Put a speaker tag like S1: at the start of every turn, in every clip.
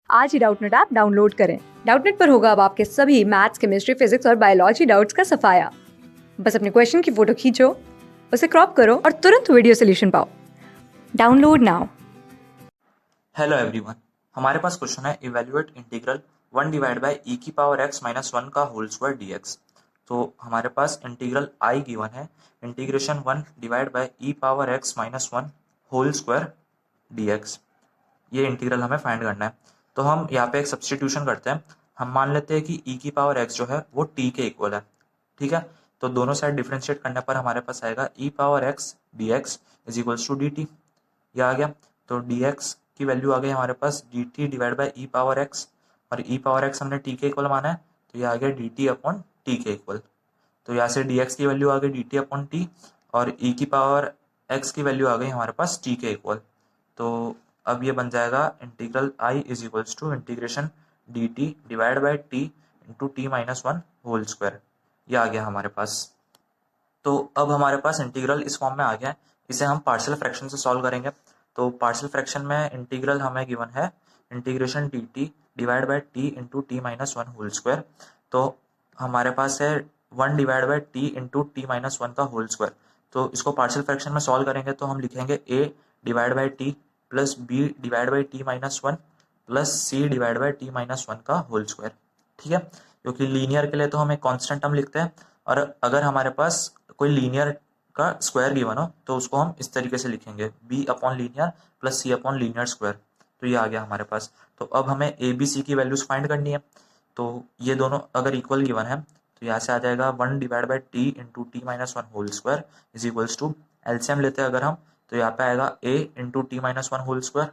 S1: आज ही Doubtnut app download करें। Doubtnut पर होगा अब आपके सभी मैथ्स, केमिस्ट्री, फिजिक्स और बायोलॉजी डाउट्स का सफाया। बस अपने क्वेश्चन की फोटो खींचो, उसे क्रॉप करो और तुरंत वीडियो सोल्यूशन पाओ। Download now.
S2: हेलो एवरीवन, हमारे पास क्वेश्चन है इवेल्युएट इंटीग्रल 1 डिवाइड बाय ई की पावर x माइनस 1 का होल स्क्वायर dx। तो हमारे पास इंटीग्रल i गिवन है, integration 1 divide by e power x minus 1 whole square dx। ये इंटीग्रल हमें फाइंड करना है। तो हम यहाँ पे एक सब्स्टिट्यूशन करते हैं। हम मान लेते हैं कि ई की पावर x जो है वो t के इक्वल है। ठीक है, तो दोनों साइड डिफ्रेंशिएट करने पर हमारे पास आएगा e power x dx is equals to dt। ये आ गया, तो dx की वैल्यू आ गई हमारे पास dt divide by E power x, और ई पावर x हमने t के इक्वल माना है, तो ये आ गया dt अपॉन t के इक्वल। तो यहाँ से dx की वैल्यू आ गई dt अपॉन t, और e की पावर x की वैल्यू आ गई हमारे पास t के इक्वल। तो अब ये बन जाएगा integral i is equals to integration dt divide by t into T minus one whole square. ये आ गया हमारे पास। तो अब हमारे पास इंटीग्रल इस फॉर्म में आ गया है। इसे हम पार्शियल फ्रैक्शन से सॉल्व करेंगे। तो पार्शियल फ्रैक्शन में इंटीग्रल हमें गिवन है integration d T divide by t into T minus one whole square. तो हमारे पास है 1 divide by t into T minus one का होल स्क्वायर। तो इसको पार्शियल फ्रैक्शन में सॉल्व करेंगे तो हम लिखेंगे a divide by t plus b divide by T minus one plus c divide by T minus one का होल स्क्वायर। ठीक है, क्योंकि लीनियर के लिए तो हम एक कॉन्स्टेंट टर्म लिखते हैं, और अगर हमारे पास कोई लीनियर का स्क्वायर गिवन हो तो उसको हम इस तरीके से लिखेंगे बी अपॉन लीनियर प्लस सी अपॉन लीनियर स्क्वायर। तो ये आ गया हमारे पास। तो अब हमें ए बी सी की वैल्यूज फाइंड करनी है। तो ये दोनों अगर इक्वल गिवन है तो यहाँ से आ जाएगा 1 divide by t into T minus one whole square is equals to, LCM लेते हैं अगर हम, तो यहाँ पे आएगा a into T minus one whole square,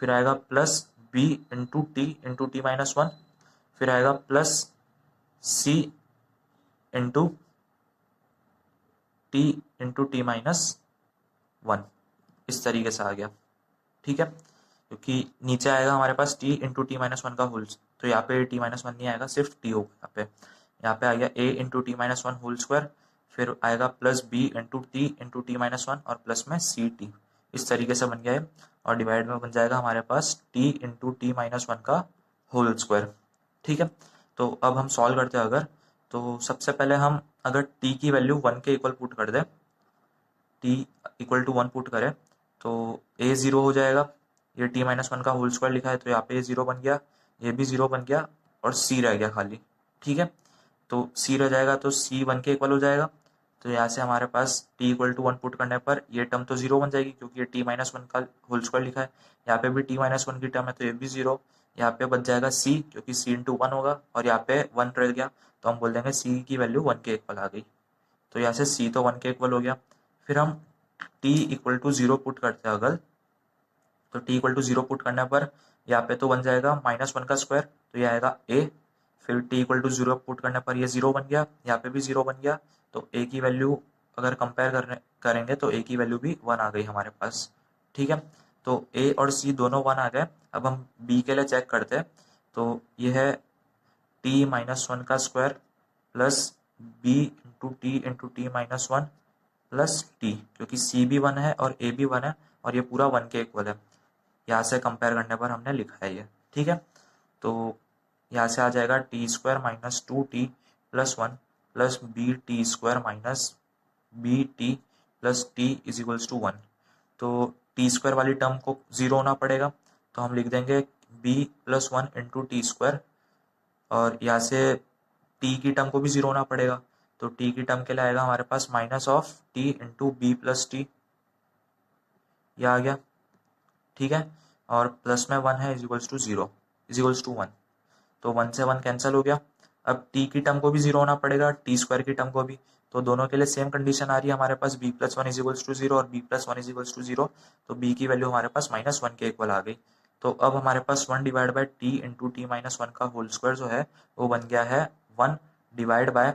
S2: फिर आएगा plus b into T minus one, फिर आएगा plus c into t into T minus one. इस तरीके से आ गया। ठीक है, क्योंकि नीचे आएगा हमारे पास T into T minus one का होल, तो यहाँ पे टी माइनस वन नहीं आएगा, सिर्फ टी होगा यहाँ पे आ गया a into T minus one whole square, फिर आएगा plus b into T minus one और प्लस में सी टी। इस तरीके से बन गया है, और डिवाइड में बन जाएगा हमारे पास t into T minus one का होल स्क्वायर। ठीक है, तो अब हम सॉल्व करते हैं अगर, तो सबसे पहले हम अगर t की वैल्यू 1 के इक्वल पुट कर दें, t इक्वल टू 1 पुट करें तो a ज़ीरो हो जाएगा। ये t माइनस वन का होल स्क्वायर लिखा है तो यहाँ पे a ज़ीरो बन गया, ये भी ज़ीरो बन गया, और c रह गया खाली। ठीक है, तो c रह जाएगा तो c 1 के इक्वल हो जाएगा। तो यहाँ से हमारे पास t इक्वल टू 1 पुट करने पर ये टर्म तो ज़ीरो बन जाएगी, क्योंकि ये t माइनस वन का होल स्क्वायर लिखा है। यहाँ पे भी t माइनस वन की टर्म है तो ये भी ज़ीरो। यहाँ पे बच जाएगा c, क्योंकि c इंटू वन होगा, और यहाँ पे 1 रह गया, तो हम बोल देंगे c की वैल्यू 1 के इक्वल आ गई। तो यहाँ से c तो 1 के इक्वल हो गया। फिर हम t equal to zero put करते हैं अगर, तो t equal to zero put करने पर यहाँ पे तो बन जाएगा माइनस वन का स्क्वायर, तो ये आएगा a। फिर t equal to zero put करने पर ये ज़ीरो बन गया, यहाँ पे भी ज़ीरो बन गया। तो a की वैल्यू अगर कंपेयर करेंगे तो a की वैल्यू भी 1 आ गई हमारे पास। ठीक है, तो a और c दोनों 1 आ गए। अब हम b के लिए चेक करते हैं, तो ये है t माइनस वन का square plus b into T minus one plus T, क्योंकि c भी 1 है और a भी 1 है, और ये पूरा 1 के इक्वल है। यहाँ से कंपेयर करने पर हमने लिखा है ये। ठीक है, तो यहाँ से आ जाएगा t square minus two t plus one plus b t square minus b t plus t is equals to one. तो टी स्क्वायर वाली टर्म को ज़ीरो होना पड़ेगा, तो हम लिख देंगे b plus one into t square, और यहाँ से टी की टर्म को भी ज़ीरो होना पड़ेगा, तो टी की टर्म के लिए आएगा हमारे पास minus of T into B plus T. यह आ गया। ठीक है, और प्लस में 1 है is equals to zero is equals to 1, तो 1 से 1 कैंसिल हो गया। अब t की टर्म को भी ज़ीरो होना पड़ेगा, टी स्क्वायर की टर्म को भी, तो दोनों के लिए सेम कंडीशन आ रही है हमारे पास b plus one is equals to zero और b plus one is equals to zero. तो b की वैल्यू हमारे पास माइनस वन के इक्वल आ गई। तो अब हमारे पास 1 divide by t into T minus one का होल स्क्वायर जो है वो बन गया है 1 divide by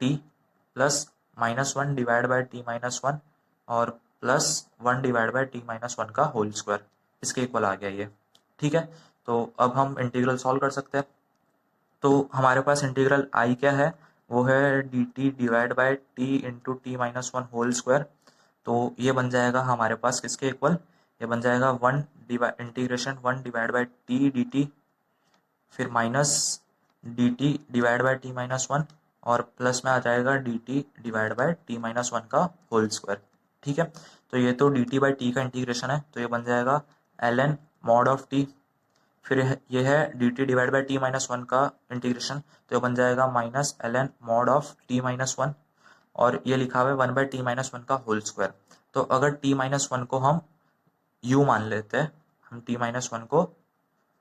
S2: t plus minus one divide by t minus one और plus 1 divide by t minus one का होल स्क्वायर, इसके इक्वल आ गया ये। ठीक है, तो अब हम इंटीग्रल सॉल्व कर सकते हैं। तो हमारे पास इंटीग्रल आई क्या है, वो है D T divide by t into T minus one whole square. तो ये बन जाएगा हमारे पास किसके इक्वल, ये बन जाएगा 1 integration 1 divide by T D T, फिर minus D T divide by T minus 1 और प्लस में आ जाएगा D T divide by T minus 1 का होल स्क्वायर। ठीक है, तो ये तो डी टी बाई टी का इंटीग्रेशन है, तो ये बन जाएगा L N mod of T, फिर ये है D T divide by T minus 1 का इंटीग्रेशन, तो ये बन जाएगा minus l N mod of t minus 1 और ये लिखा हुआ है 1 बाई टी माइनस 1 का होल स्क्वायर। तो अगर टी माइनस 1 को हम यू मान लेते हैं, हम टी माइनस 1 को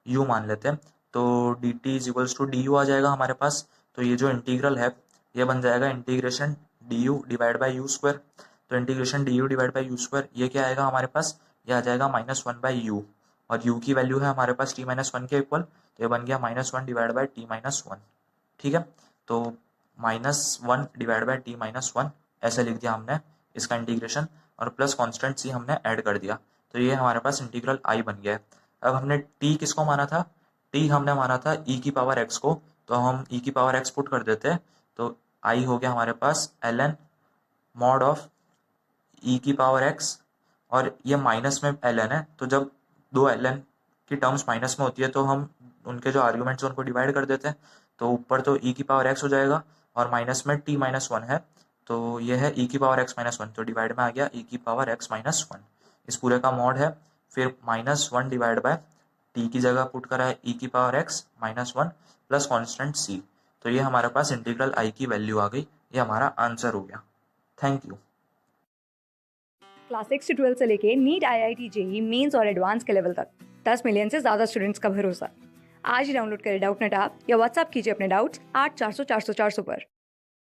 S2: यू मान लेते हैं, तो D T is equals to D U आ जाएगा हमारे पास। तो ये जो इंटीग्रल है ये बन जाएगा integration D U divide by U square. तो integration D U divide by U square ये क्या आएगा हमारे पास, ये आ जाएगा -1 बाई यू, और u की वैल्यू है हमारे पास t माइनस 1 के इक्वल, तो ये बन गया -1 डिवाइड बाई टी माइनस 1। ठीक है, तो -1 डिवाइड बाई टी माइनस 1 ऐसे लिख दिया हमने इसका इंटीग्रेशन, और प्लस कांस्टेंट c हमने ऐड कर दिया, तो ये हमारे पास इंटीग्रल i बन गया है। अब हमने t किसको माना था, t हमने माना था e की पावर x को, तो हम e की पावर x पुट कर देते हैं, तो i हो गया हमारे पास ln मॉड ऑफ e की पावर x, और ये माइनस में ln है, तो जब दो ln की टर्म्स माइनस में होती है तो हम उनके जो आर्ग्यूमेंट्स उनको डिवाइड कर देते हैं, तो ऊपर तो e की पावर x हो जाएगा और माइनस में t माइनस 1 है, तो ये है e की पावर x माइनस 1, तो डिवाइड में आ गया e की पावर x माइनस 1, इस पूरे का मॉड है, फिर -1 डिवाइड बाय t की जगह पुट करा है e की power x minus 1 plus constant c, तो ये हमारे पास इंटीग्रल i की वैल्यू आ गई, ये हमारा आंसर हो गया। Thank you.
S1: क्लास 6 से 12 से लेके नीट IIT जेई मेंस और एडवांस के लेवल तक 10 मिलियन से ज़्यादा स्टूडेंट्स का भरोसा। आज ही डाउनलोड करें डाउटनेट ऐप या व्हाट्सएप कीजिए अपने डाउट्स 8400 400 400 पर।